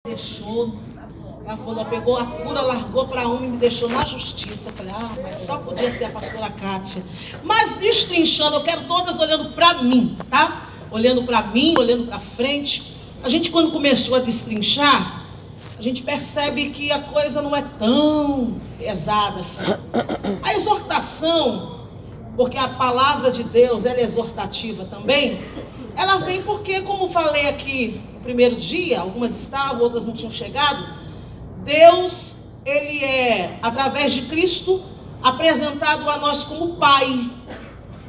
deixou. Ela falou, pegou a cura, largou para uma e me deixou na justiça. Eu falei, mas só podia ser a pastora Kátia. Mas destrinchando, eu quero todas olhando para mim, tá? Olhando para mim, olhando para frente. A gente, quando começou a destrinchar, a gente percebe que a coisa não é tão pesada assim. A exortação, porque a palavra de Deus, ela é exortativa também, ela vem porque, como falei aqui no primeiro dia, algumas estavam, outras não tinham chegado. Deus, ele é, através de Cristo, apresentado a nós como Pai.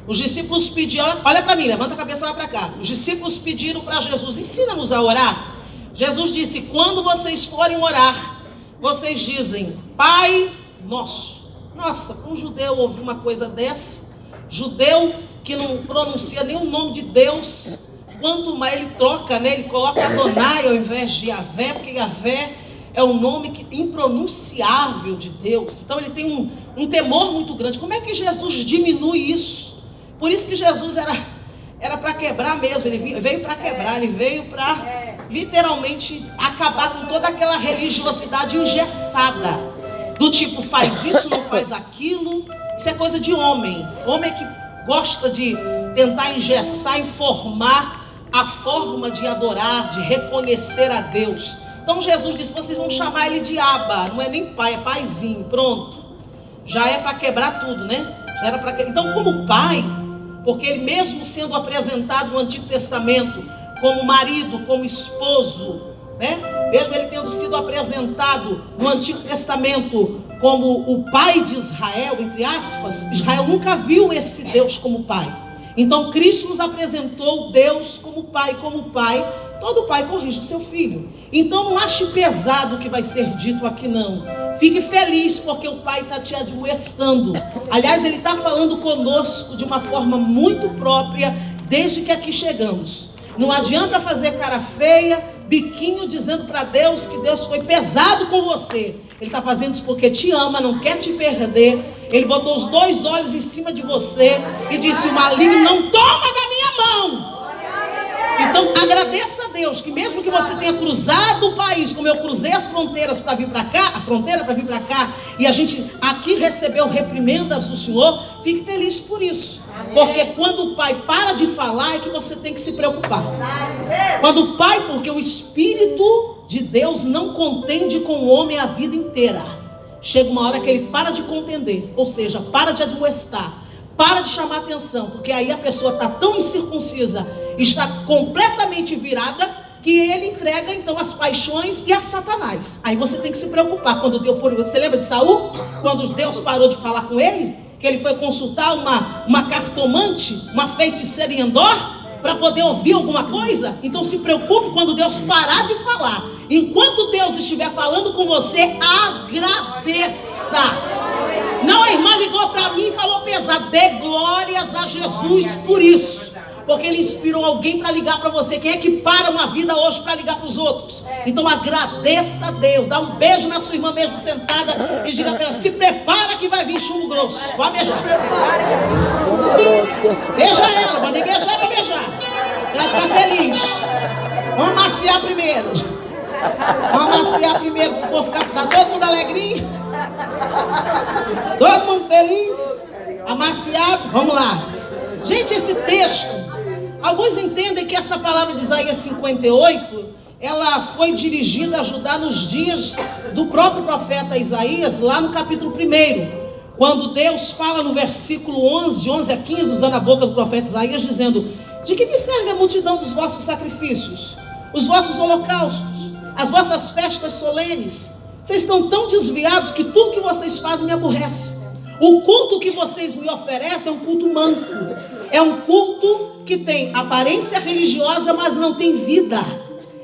Os discípulos pediram, olha para mim, levanta a cabeça lá para cá. Os discípulos pediram para Jesus, ensina-nos a orar. Jesus disse, quando vocês forem orar, vocês dizem, Pai Nosso. Nossa, para um judeu ouvir uma coisa dessa, judeu que não pronuncia nem o nome de Deus, quanto mais ele troca, né? Ele coloca Adonai ao invés de Yahvé, porque Yahvé é um nome impronunciável de Deus. Então ele tem um temor muito grande. Como é que Jesus diminui isso? Por isso que Jesus era para quebrar mesmo. Ele veio para quebrar, ele veio para literalmente acabar com toda aquela religiosidade engessada. Do tipo, faz isso, não faz aquilo. Isso é coisa de homem. Homem que gosta de tentar engessar, informar a forma de adorar, de reconhecer a Deus. Então Jesus disse, vocês vão chamar ele de Abba, não é nem pai, é paizinho, pronto. Já é para quebrar tudo, né? Já era para Então, como pai, porque ele mesmo sendo apresentado no Antigo Testamento como marido, como esposo, né? Mesmo ele tendo sido apresentado no Antigo Testamento como o pai de Israel, entre aspas, Israel nunca viu esse Deus como pai. Então Cristo nos apresentou Deus como pai, todo pai corrige o seu filho. Então não ache pesado o que vai ser dito aqui não. Fique feliz porque o pai está te admoestando. Aliás, ele está falando conosco de uma forma muito própria desde que aqui chegamos. Não adianta fazer cara feia, biquinho, dizendo para Deus que Deus foi pesado com você. Ele está fazendo isso porque te ama, não quer te perder. Ele botou os dois olhos em cima de você e disse, o maligno não toma da minha mão. Então agradeça a Deus que mesmo que você tenha cruzado o país, como eu cruzei as fronteiras para vir para cá, a fronteira para vir para cá, e a gente aqui recebeu reprimendas do Senhor, fique feliz por isso. Porque quando o pai para de falar é que você tem que se preocupar. Quando o pai, porque o Espírito de Deus não contende com o homem a vida inteira. Chega uma hora que ele para de contender, ou seja, para de admoestar, para de chamar atenção, porque aí a pessoa está tão incircuncisa, está completamente virada, que ele entrega então as paixões e a Satanás. Aí você tem que se preocupar. Quando Deus, você lembra de Saul? Quando Deus parou de falar com ele, que ele foi consultar uma cartomante, uma feiticeira em Endor, para poder ouvir alguma coisa. Então se preocupe quando Deus parar de falar. Enquanto Deus estiver falando com você, agradeça. Não, a irmã ligou para mim e falou pesado. Dê glórias a Jesus por isso. Porque ele inspirou alguém para ligar para você. Quem é que para uma vida hoje para ligar para os outros? Então agradeça a Deus. Dá um beijo na sua irmã mesmo sentada e diga para ela, se prepara que vai vir chumbo grosso. Pode beijar. Beija ela, mandei beijar para beijar. Ela ficar feliz. Vamos amaciar primeiro. Vamos amaciar primeiro para o povo ficar, tá todo mundo alegrinho. Todo mundo feliz. Amaciado. Vamos lá. Gente, esse texto, alguns entendem que essa palavra de Isaías 58, ela foi dirigida a ajudar nos dias do próprio profeta Isaías, lá no capítulo 1, quando Deus fala no versículo 11, de 11 a 15, usando a boca do profeta Isaías, dizendo, de que me serve a multidão dos vossos sacrifícios, os vossos holocaustos, as vossas festas solenes? Vocês estão tão desviados que tudo que vocês fazem me aborrece. O culto que vocês me oferecem é um culto manco. É um culto que tem aparência religiosa, mas não tem vida.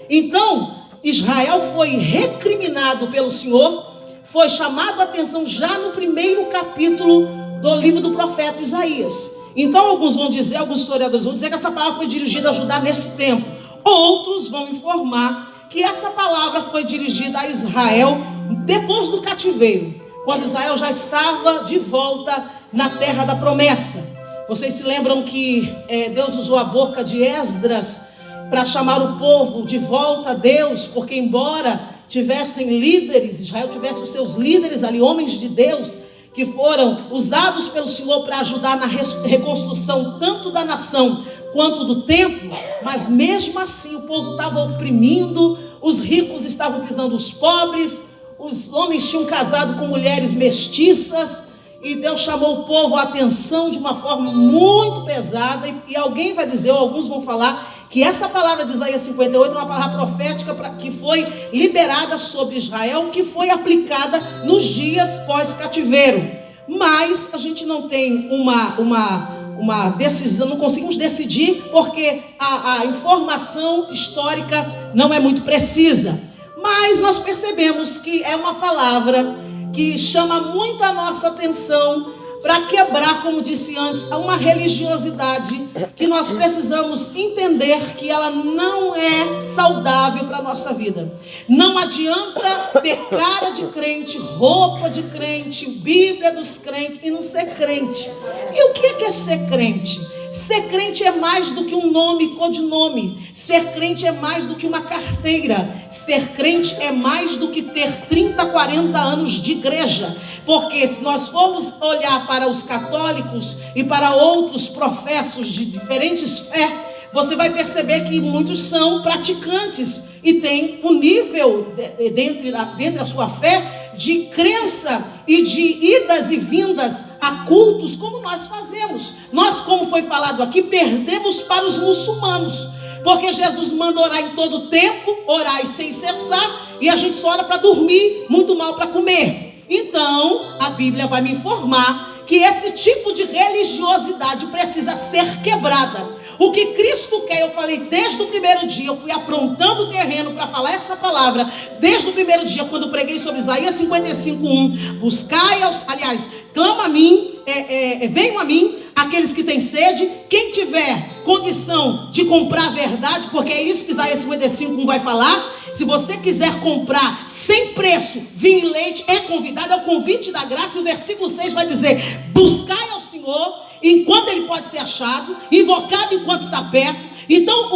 Então, Israel foi recriminado pelo Senhor, foi chamado a atenção já no 1º capítulo do livro do profeta Isaías. Então, alguns vão dizer, alguns historiadores vão dizer que essa palavra foi dirigida a ajudar nesse tempo. Outros vão informar que essa palavra foi dirigida a Israel depois do cativeiro, quando Israel já estava de volta na terra da promessa. Vocês se lembram que Deus usou a boca de Esdras para chamar o povo de volta a Deus, porque embora tivessem líderes, Israel tivesse os seus líderes ali, homens de Deus, que foram usados pelo Senhor para ajudar na reconstrução tanto da nação quanto do templo, mas mesmo assim o povo estava oprimindo, os ricos estavam pisando os pobres, os homens tinham casado com mulheres mestiças, e Deus chamou o povo à atenção de uma forma muito pesada, e alguém vai dizer, ou alguns vão falar, que essa palavra de Isaías 58 é uma palavra profética que foi liberada sobre Israel, que foi aplicada nos dias pós-cativeiro. Mas a gente não tem uma decisão, não conseguimos decidir, porque a informação histórica não é muito precisa. Mas nós percebemos que é uma palavra que chama muito a nossa atenção para quebrar, como disse antes, uma religiosidade que nós precisamos entender que ela não é saudável para a nossa vida. Não adianta ter cara de crente, roupa de crente, Bíblia dos crentes e não ser crente. E o que é ser crente? Ser crente é mais do que um nome, codinome. Ser crente é mais do que uma carteira. Ser crente é mais do que ter 30, 40 anos de igreja. Porque se nós formos olhar para os católicos e para outros professos de diferentes fé, você vai perceber que muitos são praticantes e têm um nível dentro da sua fé de crença e de idas e vindas a cultos como nós fazemos. Nós, como foi falado aqui, perdemos para os muçulmanos, porque Jesus manda orar em todo tempo, orar sem cessar, e a gente só ora para dormir, muito mal para comer. Então, a Bíblia vai me informar que esse tipo de religiosidade precisa ser quebrada. O que Cristo quer, eu falei desde o primeiro dia, eu fui aprontando o terreno para falar essa palavra, desde o primeiro dia, quando preguei sobre Isaías 55:1, buscai clama a mim, venham a mim, aqueles que têm sede, quem tiver condição de comprar a verdade, porque é isso que Isaías 55:1 vai falar. Se você quiser comprar sem preço vinho e leite, é convidado, é o convite da graça. E o versículo 6 vai dizer: buscai ao Senhor enquanto Ele pode ser achado, invocado enquanto está perto. Então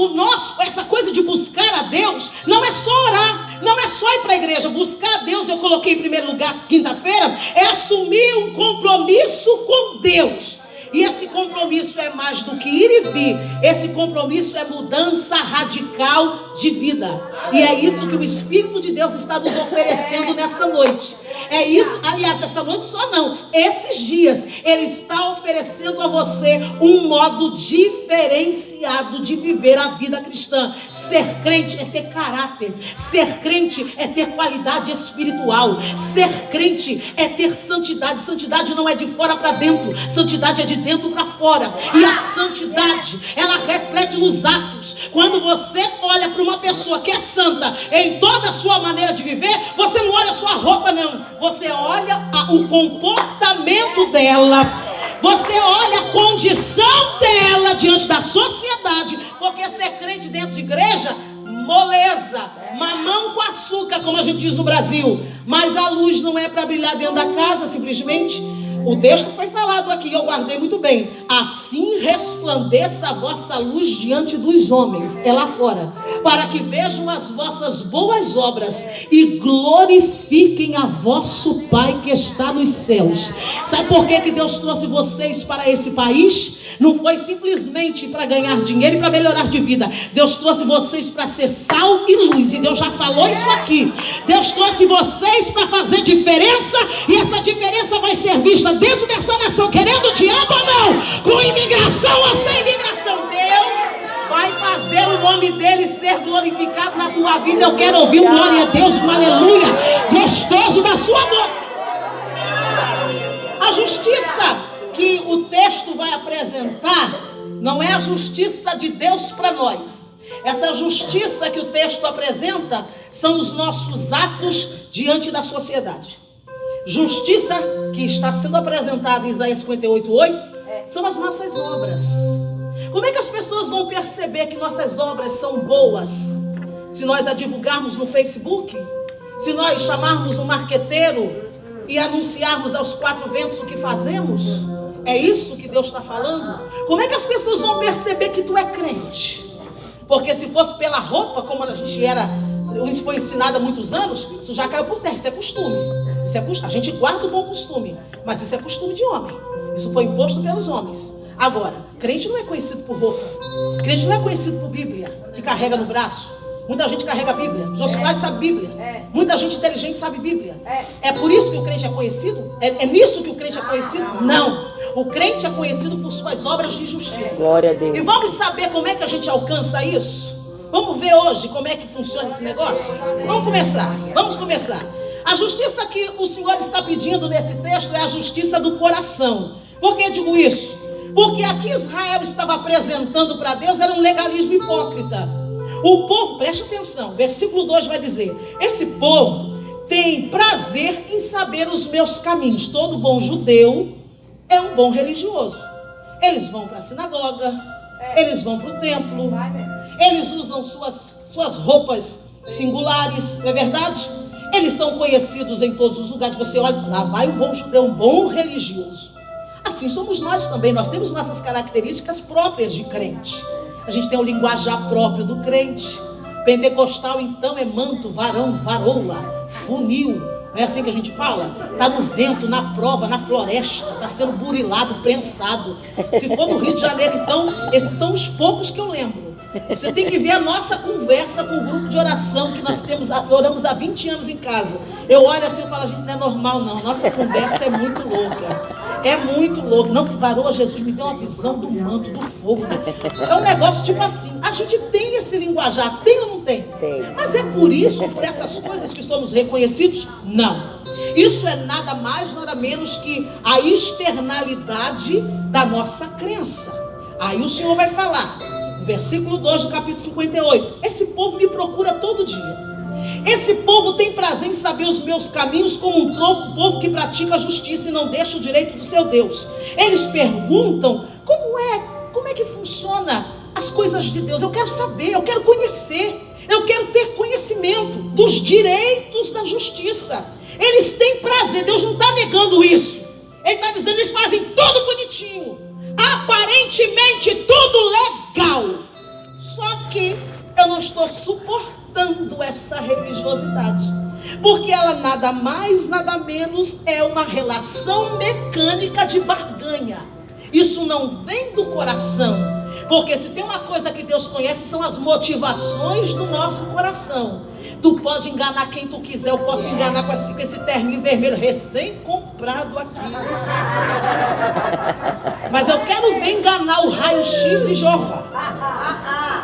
essa coisa de buscar a Deus não é só orar, não é só ir para a igreja. Buscar a Deus, eu coloquei em primeiro lugar quinta-feira, é assumir um compromisso com Deus. E esse compromisso é mais do que ir e vir. Esse compromisso é mudança radical de vida. E é isso que o Espírito de Deus está nos oferecendo nessa noite. É isso, aliás, essa noite só não. Esses dias, Ele está oferecendo a você um modo diferenciado de viver a vida cristã. Ser crente é ter caráter. Ser crente é ter qualidade espiritual. Ser crente é ter santidade. Santidade não é de fora para dentro. Santidade é de dentro para fora. E a santidade, ela reflete nos atos. Quando você olha para uma pessoa que é santa em toda a sua maneira de viver, você não olha a sua roupa, não. Você olha o comportamento dela. Você olha a condição dela diante da sociedade. Porque ser crente dentro de igreja, moleza, mamão com açúcar, como a gente diz no Brasil. Mas a luz não é para brilhar dentro da casa, simplesmente. O texto foi falado aqui, eu guardei muito bem. Assim resplandeça a vossa luz diante dos homens, é lá fora, para que vejam as vossas boas obras e glorifiquem a vosso Pai que está nos céus. Sabe por que Deus trouxe vocês para esse país? Não foi simplesmente para ganhar dinheiro e para melhorar de vida. Deus trouxe vocês para ser sal e luz. E Deus já falou isso aqui. Deus trouxe vocês para fazer diferença. E essa diferença vai ser vista dentro dessa nação. Querendo o diabo ou não? Com imigração ou sem imigração. Deus vai fazer o nome dele ser glorificado na tua vida. Eu quero ouvir um glória a Deus, um aleluia gostoso da sua boca. A justiça que o texto vai apresentar não é a justiça de Deus para nós. Essa justiça que o texto apresenta são os nossos atos diante da sociedade. Justiça que está sendo apresentada em Isaías 58:8 são as nossas obras. Como é que as pessoas vão perceber que nossas obras são boas? Se nós a divulgarmos no Facebook? Se nós chamarmos um marqueteiro e anunciarmos aos quatro ventos o que fazemos? É isso que Deus está falando? Como é que as pessoas vão perceber que tu é crente? Porque se fosse pela roupa, como a gente era, isso foi ensinado há muitos anos, isso já caiu por terra. Isso é costume. A gente guarda o bom costume, mas isso é costume de homem. Isso foi imposto pelos homens. Agora, crente não é conhecido por roupa. Crente não é conhecido por Bíblia, que carrega no braço. Muita gente carrega a Bíblia. Jô Soares sabe Bíblia. Muita gente inteligente sabe Bíblia. É por isso que o crente é conhecido? É nisso que o crente é conhecido? Não. O crente é conhecido por suas obras de justiça. Glória a Deus. E vamos saber como é que a gente alcança isso? Vamos ver hoje como é que funciona esse negócio? Vamos começar. A justiça que o Senhor está pedindo nesse texto é a justiça do coração. Por que digo isso? Porque aqui Israel estava apresentando para Deus era um legalismo hipócrita. O povo, preste atenção, versículo 2 vai dizer: esse povo tem prazer em saber os meus caminhos. Todo bom judeu é um bom religioso. Eles vão para a sinagoga, eles vão para o templo, eles usam suas roupas singulares, não é verdade? Eles são conhecidos em todos os lugares. Você olha, lá vai um bom judeu, um bom religioso. Assim somos nós também. Nós temos nossas características próprias de crente. A gente tem o linguajar próprio do crente. Pentecostal, então, é manto, varão, varoula, funil. Não é assim que a gente fala? Está no vento, na prova, na floresta. Está sendo burilado, prensado. Se for no Rio de Janeiro, então, esses são os poucos que eu lembro. Você tem que ver a nossa conversa com o grupo de oração que nós oramos há 20 anos em casa. Eu olho assim e falo, gente, não é normal não. Nossa conversa é muito louca. É muito louco. Não, que varoa, Jesus me deu uma visão do manto, do fogo. É um negócio tipo assim. A gente tem esse linguajar, tem ou não tem? Tem. Mas é por isso, por essas coisas que somos reconhecidos? Não. Isso é nada mais, nada menos que a externalidade da nossa crença. Aí o Senhor vai falar, versículo 2 do capítulo 58. Esse povo me procura todo dia. Esse povo tem prazer em saber os meus caminhos, como um povo que pratica a justiça e não deixa o direito do seu Deus. Eles perguntam como é que funciona as coisas de Deus. Eu quero saber, eu quero conhecer, eu quero ter conhecimento dos direitos da justiça. Eles têm prazer, Deus não está negando isso. Ele está dizendo, eles fazem tudo bonitinho, aparentemente tudo legal. Só que eu não estou suportando essa religiosidade, porque ela nada mais, nada menos é uma relação mecânica de barganha. Isso não vem do coração, porque se tem uma coisa que Deus conhece são as motivações do nosso coração. Tu pode enganar quem tu quiser, eu posso enganar com esse terninho vermelho recém-comprado aqui, mas eu quero ver enganar o raio-x de Jeová.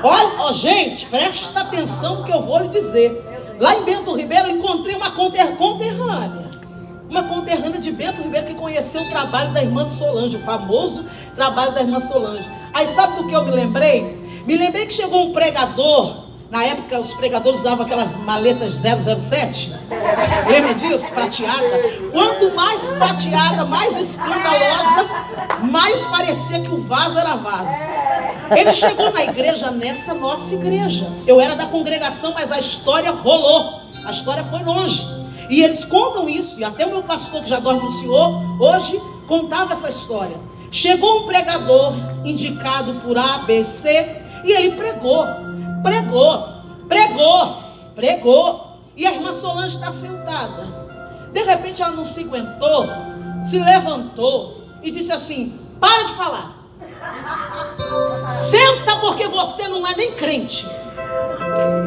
Olha, gente, presta atenção no que eu vou lhe dizer. Lá em Bento Ribeiro eu encontrei uma conterrânea. Uma conterrânea de Bento Ribeiro que conheceu o trabalho da irmã Solange, o famoso trabalho da irmã Solange. Aí sabe do que eu me lembrei? Me lembrei que chegou um pregador. Na época os pregadores usavam aquelas maletas 007. Lembra disso? Prateada. Quanto mais prateada, mais escandalosa, mais parecia que o vaso era vaso. Ele chegou na igreja, nessa nossa igreja. Eu era da congregação, mas a história rolou. A história foi longe. E eles contam isso. E até o meu pastor, que já dorme no Senhor, hoje contava essa história. Chegou um pregador indicado por A, B, C, e ele pregou. E a irmã Solange está sentada. De repente ela não se aguentou, se levantou e disse assim, para de falar. Senta, porque você não é nem crente.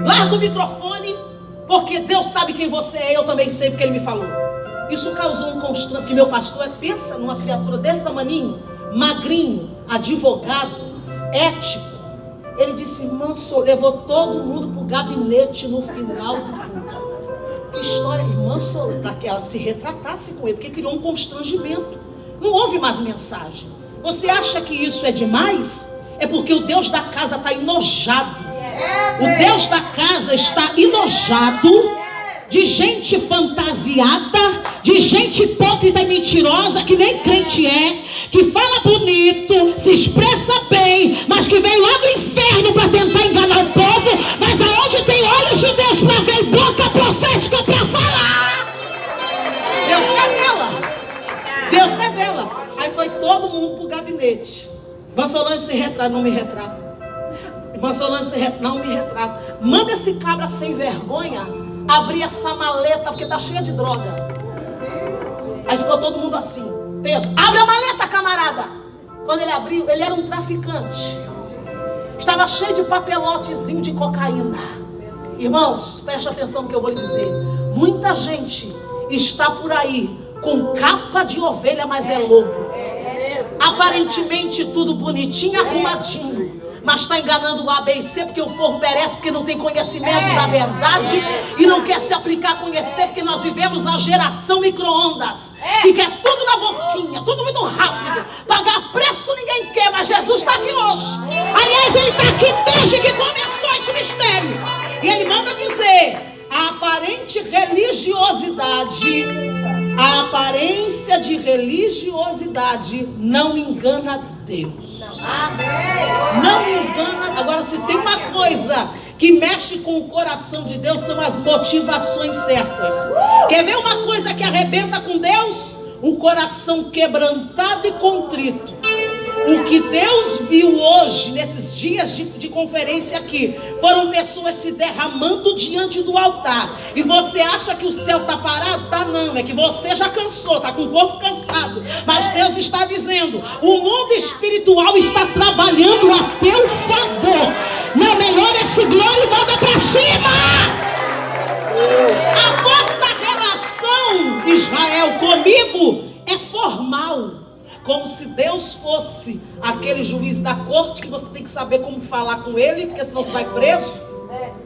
Larga o microfone, porque Deus sabe quem você é, eu também sei porque Ele me falou. Isso causou um constrangimento, porque meu pastor pensa numa criatura desse tamaninho, magrinho, advogado, ético. Ele disse, irmã, levou todo mundo para o gabinete no final do culto. Que história, irmã, para que ela se retratasse com ele, porque criou um constrangimento. Não houve mais mensagem. Você acha que isso é demais? É porque o Deus da casa está enojado. O Deus da casa está enojado de gente fantasiada, de gente hipócrita e mentirosa, que nem crente é, que fala bonito, se expressa bem, mas que veio lá do inferno para tentar enganar o povo, mas aonde tem olhos de Deus para ver e boca profética para falar, Deus revela. Aí foi todo mundo pro gabinete. Irmã Solange se retrata, não me retrato. Irmã Solange, não me retrata. Manda esse cabra sem vergonha abrir essa maleta, porque tá cheia de droga. Aí ficou todo mundo assim, teso. Abre a maleta, camarada. Quando ele abriu, ele era um traficante. Estava cheio de papelotezinho de cocaína. Irmãos, preste atenção no que eu vou lhe dizer. Muita gente está por aí com capa de ovelha, mas é lobo. Aparentemente tudo bonitinho, arrumadinho, mas está enganando o A, B e C, porque o povo merece, porque não tem conhecimento da verdade e não quer se aplicar a conhecer, porque nós vivemos a geração micro-ondas, que quer tudo na boquinha, tudo muito rápido. Pagar preço ninguém quer, mas Jesus está aqui hoje. Aliás, ele está aqui desde que começou esse mistério. E ele manda dizer: a aparente religiosidade, a aparência de religiosidade não engana Deus. Não engana. Agora, se tem uma coisa que mexe com o coração de Deus, são as motivações certas. Quer ver uma coisa que arrebenta com Deus? O coração quebrantado e contrito. O que Deus viu hoje, nesses dias de conferência aqui, foram pessoas se derramando diante do altar. E você acha que o céu está parado? Tá não, é que você já cansou, está com o corpo cansado. Mas Deus está dizendo: o mundo espiritual está trabalhando a teu favor. Não, melhor esse glória e manda para cima. A vossa relação, Israel, comigo é formal. Como se Deus fosse aquele juiz da corte que você tem que saber como falar com ele, porque senão tu vai preso.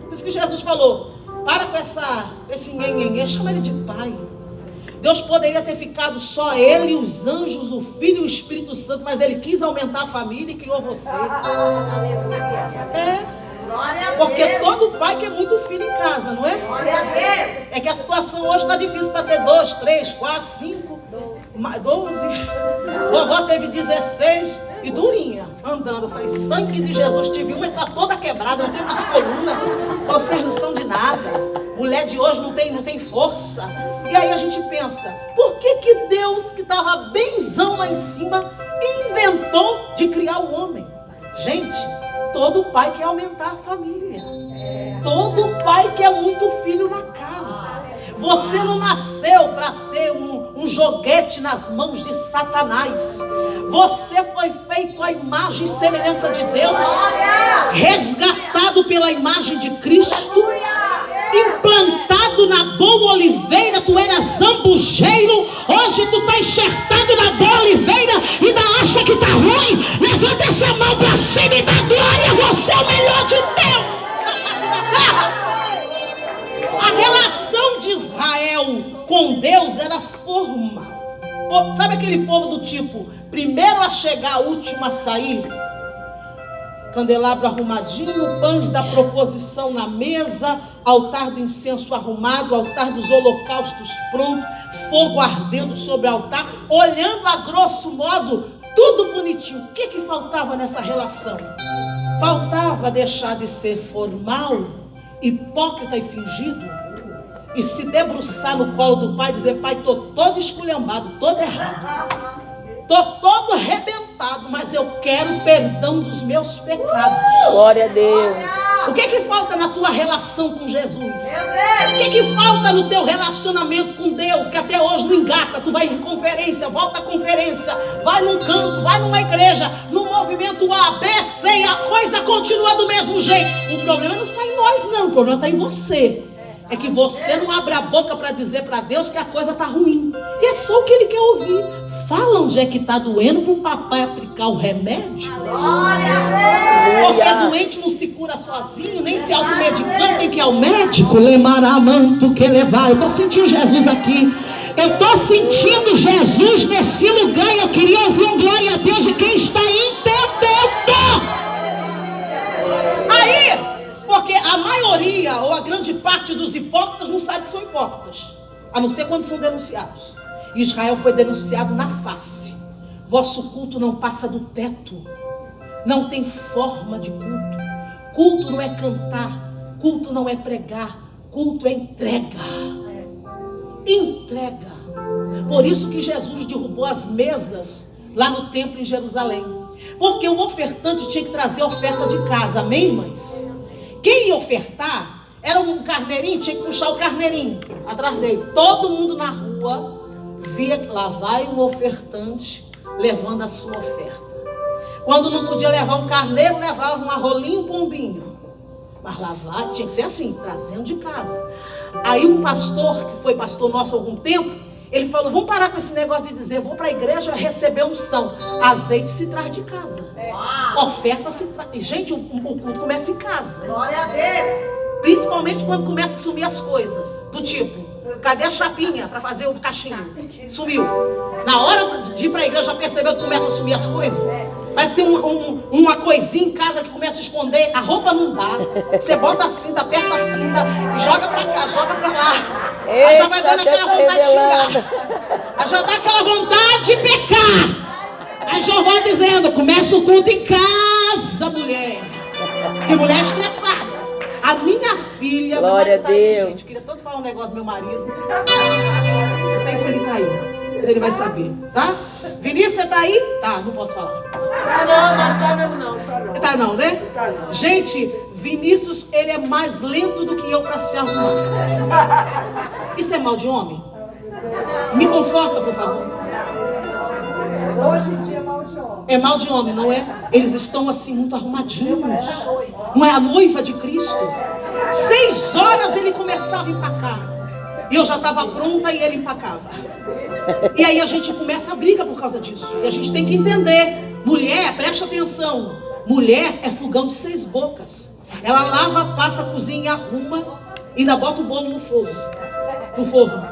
Por isso que Jesus falou: para com esse nhenhenhê, chama ele de pai. Deus poderia ter ficado só ele, os anjos, o Filho e o Espírito Santo, mas ele quis aumentar a família e criou você. Porque todo pai quer muito filho em casa, não é? É que a situação hoje está difícil para ter 2, 3, 4, 5, 12. Vovó teve 16 e durinha, andando. Eu falei: sangue de Jesus, tive uma e está toda quebrada, não tem mais coluna, vocês não são de nada. Mulher de hoje não tem força. E aí a gente pensa: por que Deus, que estava benzão lá em cima, inventou de criar o homem? Gente, todo pai quer aumentar a família. Todo pai quer muito filho na casa. Você não nasceu para ser um joguete nas mãos de Satanás. Você foi feito à imagem e semelhança de Deus, resgatado pela imagem de Cristo, implantado na boa oliveira. Tu eras zambujeiro, hoje tu está enxertado na boa oliveira e ainda acha que está ruim. Levanta essa mão para cima e dá glória. Você é o melhor de Deus na face da terra. A relação de Israel com Deus era formal. Sabe aquele povo do tipo, primeiro a chegar, último a sair? Candelabro arrumadinho, pães da proposição na mesa, altar do incenso arrumado, altar dos holocaustos pronto, fogo ardendo sobre o altar, olhando a grosso modo, tudo bonitinho. O que faltava nessa relação? Faltava deixar de ser formal, hipócrita e fingido, e se debruçar no colo do pai e dizer: pai, estou todo esculhambado, todo errado, estou todo arrebentado, mas eu quero perdão dos meus pecados. Glória a Deus. O que falta na tua relação com Jesus? O que falta no teu relacionamento com Deus, que até hoje não engata? Tu vai em conferência, volta à conferência, vai num canto, vai numa igreja, no movimento A, B, C, e a coisa continua do mesmo jeito. O problema não está em nós não, o problema está em você. É que você não abre a boca para dizer para Deus que a coisa está ruim. E é só o que Ele quer ouvir. Fala onde é que está doendo para o papai aplicar o remédio. Porque doente não se cura sozinho, nem se automedicando, tem que ir ao médico. Lemaramanto que levar. Eu estou sentindo Jesus aqui. Eu estou sentindo Jesus nesse lugar. E eu queria ouvir um glória a Deus de quem está entendendo. Aí... porque a maioria ou a grande parte dos hipócritas não sabe que são hipócritas, a não ser quando são denunciados. Israel foi denunciado na face. Vosso culto não passa do teto. Não tem forma de culto. Culto não é cantar. Culto não é pregar. Culto é entrega. Entrega. Por isso que Jesus derrubou as mesas lá no templo em Jerusalém. Porque o ofertante tinha que trazer a oferta de casa, amém, irmãs? Quem ia ofertar era um carneirinho, tinha que puxar o carneirinho atrás dele. Todo mundo na rua via que lá vai um ofertante levando a sua oferta. Quando não podia levar um carneiro, levava um arrolinho, um pombinho. Mas lá vai, tinha que ser assim, trazendo de casa. Aí um pastor, que foi pastor nosso há algum tempo, ele falou, vamos parar com esse negócio de dizer, vou para a igreja receber unção. Azeite se traz de casa. Oferta se traz. E, gente, o culto começa em casa. Glória a Deus. Principalmente quando começa a sumir as coisas. Do tipo, cadê a chapinha para fazer o cachinho? Sumiu. Na hora de ir para a igreja, já percebeu que começa a sumir as coisas? Parece que tem uma coisinha em casa que começa a esconder. A roupa não dá. Você bota a cinta, aperta a cinta e joga pra cá, joga pra lá. Aí já vai dando aquela vontade de xingar. Aí já dá aquela vontade de pecar. Aí já vai dizendo, começa o culto em casa, mulher. Que mulher estressada. A minha filha... Glória a Deus. Gente, queria tanto falar um negócio do meu marido. Não sei se ele tá aí. Ele vai saber, tá? Vinícius, você tá aí? Tá, não posso falar. Não tá mesmo não. Tá não, né? Tá não. Gente, Vinícius, ele é mais lento do que eu para se arrumar. Isso é mal de homem? Me conforta, por favor. Hoje em dia é mal de homem. É mal de homem, não é? Eles estão assim muito arrumadinhos. Não é a noiva de Cristo? 6 horas ele começava a empacar. E eu já estava pronta e ele empacava. E aí a gente começa a briga por causa disso. E a gente tem que entender. Mulher, presta atenção. Mulher é fogão de 6 bocas. Ela lava, passa, cozinha, arruma e ainda bota o bolo no fogo. No forno.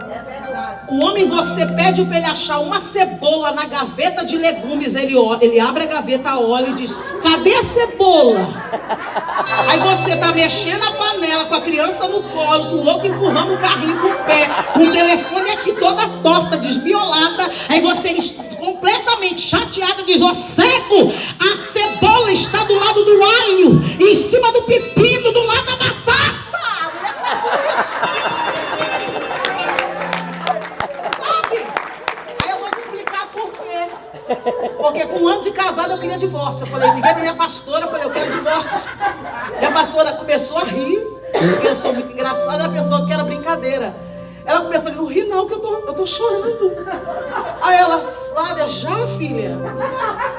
O homem, você pede para ele achar uma cebola na gaveta de legumes. Ele abre a gaveta, olha e diz, cadê a cebola? Aí você tá mexendo a panela com a criança no colo, com o outro empurrando o carrinho com o pé, com o telefone aqui toda torta, desmiolada. Aí você, completamente chateada, diz, ó cego, a cebola está do lado do alho, em cima do pepino, do lado da batata. A mulher sabe tudo isso. Porque com 1 ano de casado eu queria divórcio. Eu falei, liguei pra minha pastora, eu falei, eu quero divórcio. E a pastora começou a rir, porque eu sou muito engraçada, ela pensou que era brincadeira. Ela começou a falar, não ri não, que eu tô chorando. Aí ela, Flávia, já filha?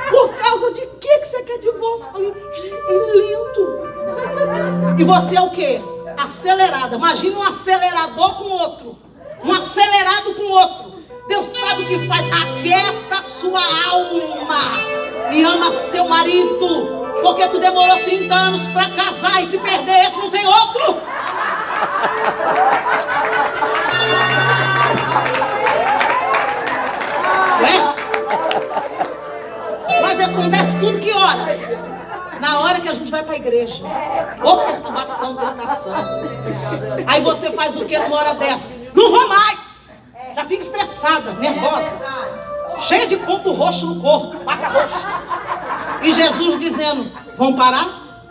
Por causa de que você quer divórcio? Eu falei, ele é lento. E você é o quê? Acelerada. Imagina um acelerador com outro. Um acelerado com outro. Deus sabe o que faz. Aquieta sua alma e ama seu marido. Porque tu demorou 30 anos para casar e se perder esse não tem outro. Mas acontece tudo que horas? Na hora que a gente vai para a igreja. Ô perturbação, tentação. Aí você faz o que numa hora dessa? Não vou mais. Já fica estressada, nervosa, cheia de ponto roxo no corpo, marca roxa. E Jesus dizendo, vamos parar?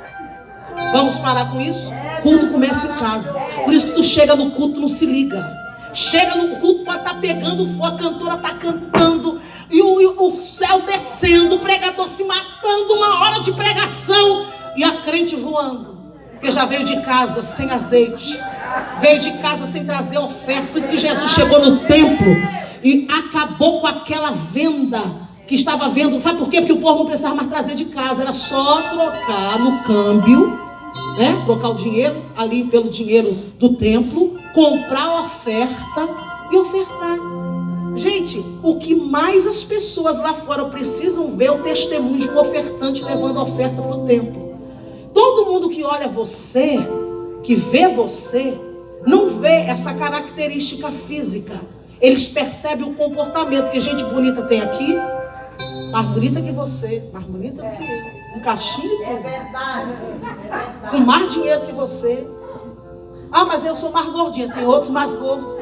Vamos parar com isso? O culto começa em casa. Por isso que tu chega no culto, não se liga. Chega no culto, pode estar pegando fogo, a cantora está cantando, e o céu descendo, o pregador se matando, uma hora de pregação, e a crente voando. Porque já veio de casa sem azeite, veio de casa sem trazer oferta. Por isso que Jesus chegou no templo e acabou com aquela venda que estava vendo. Sabe por quê? Porque o povo não precisava mais trazer de casa, era só trocar no câmbio, né? Trocar o dinheiro ali pelo dinheiro do templo, comprar a oferta e ofertar. Gente, o que mais as pessoas lá fora precisam ver é o testemunho de um ofertante levando a oferta para o templo. Todo mundo que olha você, que vê você, não vê essa característica física. Eles percebem o comportamento. Que gente bonita tem aqui, mais bonita que você, mais bonita do que eu. Um cachinho e tudo. É verdade. Com mais dinheiro que você. Ah, mas eu sou mais gordinha. Tem outros mais gordos.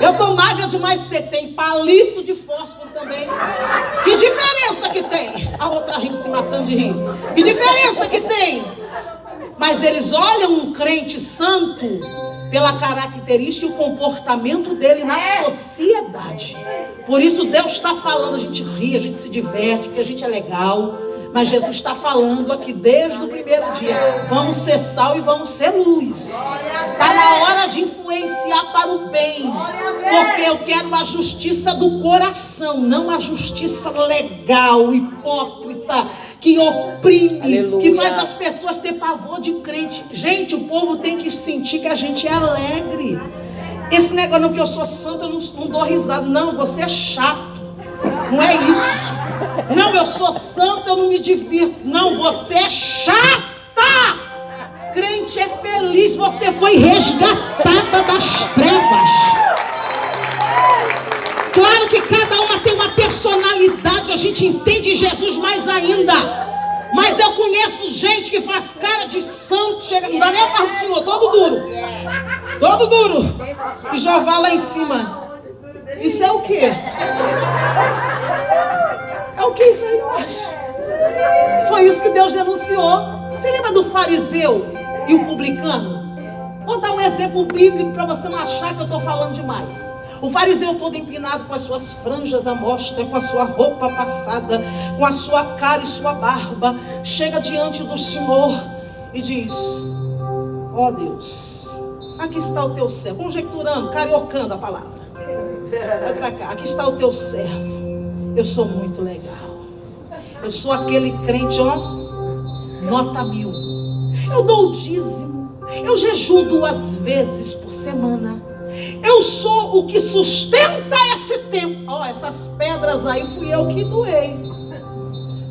Eu tô magra demais, você tem palito de fósforo também. Que diferença que tem? A outra rindo, se matando de rir. Que diferença que tem? Mas eles olham um crente santo pela característica e o comportamento dele na sociedade. Por isso Deus está falando, a gente ri, a gente se diverte, porque a gente é legal. Mas Jesus está falando aqui desde o primeiro dia: vamos ser sal e vamos ser luz. Está na hora de influenciar para o bem. Porque eu quero a justiça do coração, não a justiça legal, hipócrita, que oprime, aleluia, que faz as pessoas ter pavor de crente. Gente, o povo tem que sentir que a gente é alegre. Esse negócio não, que eu sou santo, eu não dou risada. Não, você é chato. Não é isso. Não, eu sou santo, eu não me divirto. Não, você é chata. Crente é feliz, você foi resgatada das trevas. Claro que cada uma tem uma personalidade, a gente entende Jesus mais ainda. Mas eu conheço gente que faz cara de santo, chega, não dá nem a parte do Senhor, todo duro. Todo duro. E já vai lá em cima. Isso é o quê? É o que isso aí, macho? Foi isso que Deus denunciou. Você lembra do fariseu e o publicano? Vou dar um exemplo bíblico para você não achar que eu estou falando demais. O fariseu todo empinado, com as suas franjas à mostra, com a sua roupa passada, com a sua cara e sua barba, chega diante do Senhor e diz: ó Deus, aqui está o teu servo. Conjecturando, cariocando a palavra. Vai pra cá, aqui está o teu servo. Eu sou muito legal. Eu sou aquele crente, ó, nota 1000. Eu dou o dízimo. Eu jejuo 2 vezes por semana. Eu sou o que sustenta esse templo. Ó, essas pedras aí fui eu que doei.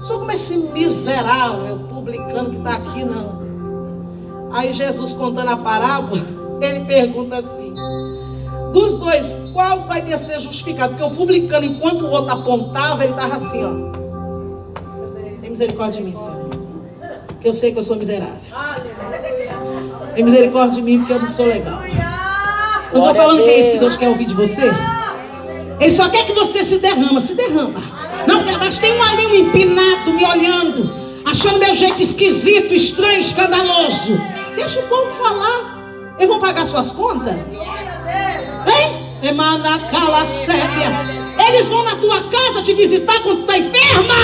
Só como esse miserável publicano que está aqui, não. Aí Jesus, contando a parábola, ele pergunta assim: dos dois, qual vai ser justificado? Porque o publicano, enquanto o outro apontava, ele estava assim, ó. Tem misericórdia de mim, Senhor, porque eu sei que eu sou miserável. Tem misericórdia de mim, porque eu não sou legal. Eu estou falando que é isso que Deus quer ouvir de você. Ele só quer que você se derrama. Não, mas tem um ali, um empinado, me olhando, achando meu jeito esquisito, estranho, escandaloso. Deixa o povo falar. Eles vão pagar suas contas? Hein? Eles vão na tua casa te visitar quando tu está enferma.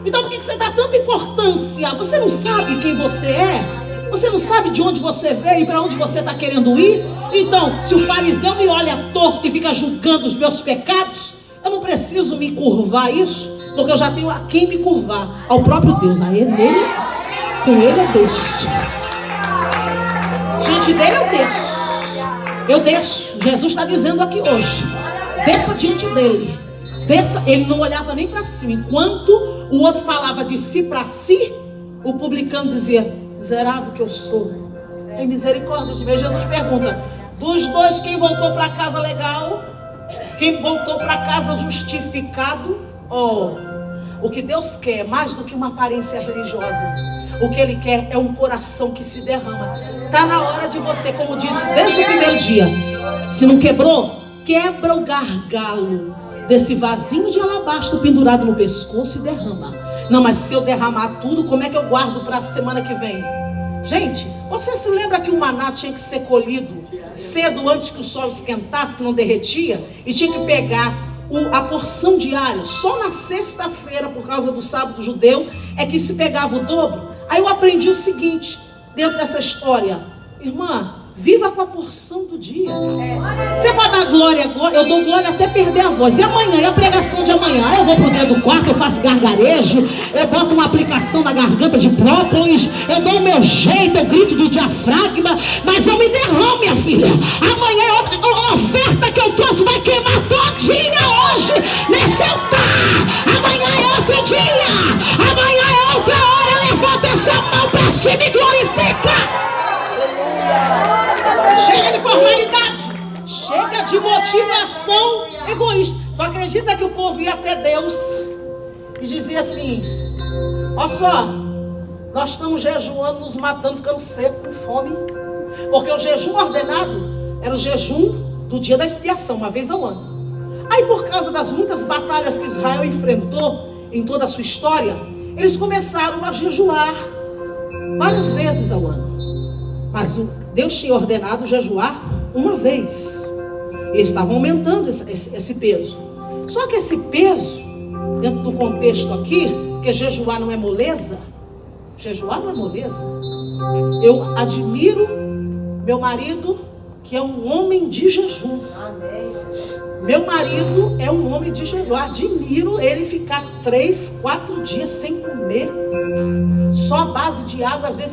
Então por que você dá tanta importância? Você não sabe quem você é? Você não sabe de onde você veio e para onde você está querendo ir? Então, se o fariseu me olha torto e fica julgando os meus pecados, eu não preciso me curvar a isso, porque eu já tenho a quem me curvar, ao próprio Deus. A ele, com ele eu desço. Diante dele eu desço. Eu desço. Jesus está dizendo aqui hoje: desça diante dele. Desça. Ele não olhava nem para si. Enquanto o outro falava de si para si, o publicano dizia: miserável que eu sou, tem misericórdia de mim. Jesus pergunta: dos dois, quem voltou para casa legal? Quem voltou para casa justificado? O que Deus quer, mais do que uma aparência religiosa, o que Ele quer é um coração que se derrama. Está na hora de você, como disse desde o primeiro dia, se não quebrou, quebra o gargalo desse vasinho de alabastro pendurado no pescoço e derrama. Não, mas se eu derramar tudo, como é que eu guardo para a semana que vem? Gente, você se lembra que o maná tinha que ser colhido cedo, antes que o sol esquentasse, que não derretia? E tinha que pegar a porção diária. Só na sexta-feira, por causa do sábado judeu, é que se pegava o dobro. Aí eu aprendi o seguinte, dentro dessa história: irmã, viva com a porção do dia. Você pode dar glória agora, eu dou glória até perder a voz. E amanhã, e a pregação de amanhã? Eu vou pro dentro do quarto, eu faço gargarejo, eu boto uma aplicação na garganta de própolis, eu dou o meu jeito, eu grito do diafragma, mas eu me derramo, minha filha. Amanhã a oferta que eu trouxe vai queimar todinha hoje nesse altar. Amanhã é outro dia, amanhã é outra hora. Levanta essa mão pra cima e glorifica. Chega de formalidade, chega de motivação egoísta. Tu acredita que o povo ia até Deus e dizia assim: olha só, nós estamos jejuando, nos matando, ficando seco, com fome? Porque o jejum ordenado era o jejum do dia da expiação, uma vez ao ano. Aí, por causa das muitas batalhas que Israel enfrentou em toda a sua história, eles começaram a jejuar várias vezes ao ano. Mas Deus tinha ordenado jejuar uma vez. Eles estavam aumentando esse peso. Só que esse peso, dentro do contexto aqui, porque jejuar não é moleza. Jejuar não é moleza. Eu admiro meu marido, que é um homem de jejum. Amém. Meu marido é um homem de jejum. Eu admiro ele ficar 3, 4 dias sem comer. Só a base de água, às vezes